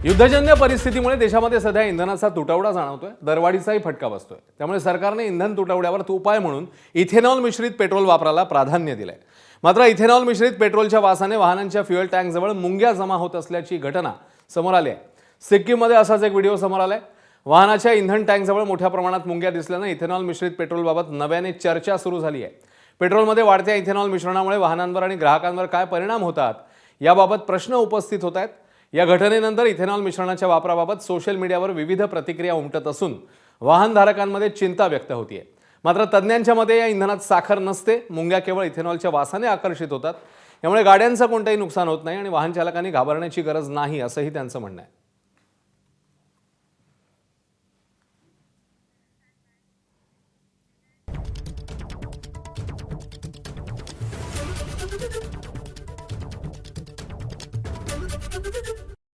युद्धजन्य परिस्थितीमुळे देशामध्ये सध्या इंधनाचा तुटवडा जाणवतोय, दरवाढीचाही फटका बसतोय। त्यामुळे सरकारने इंधन तुटवड्यावर उपाय म्हणून इथेनॉल मिश्रित पेट्रोल वापराला प्राधान्य दिलंय। मात्र इथेनॉल मिश्रित पेट्रोलच्या वासाने वाहनांच्या फ्युएल टँकजवळ मुंग्या जमा होत असल्याची घटना समोर आली आहे। सिक्कीममध्ये असाच एक व्हिडिओ समोर आलाय। वाहनाच्या इंधन टँकजवळ मोठ्या प्रमाणात मुंग्या दिसल्याने इथेनॉल मिश्रित पेट्रोलबाबत नव्याने चर्चा सुरू झाली आहे। पेट्रोलमध्ये वाढत्या इथेनॉल मिश्रणामुळे वाहनांवर आणि ग्राहकांवर काय परिणाम होतात याबाबत प्रश्न उपस्थित होत आहेत। या घटनेनंतर इथेनॉल मिश्रणाच्या वापराबाबत सोशल मीडियावर विविध प्रतिक्रिया उमटत असून वाहनधारकांमध्ये चिंता व्यक्त होतीये। मात्र तज्ञांच्या मते या इंधनात साखर नसते, मुंग्या केवळ इथेनॉलच्या वासाने आकर्षित होतात। यामुळे गाड्यांचं कोणतेही नुकसान होत नाही आणि वाहन चालकांनी घाबरण्याची गरज नाही असंही त्यांचं म्हणणं आहे।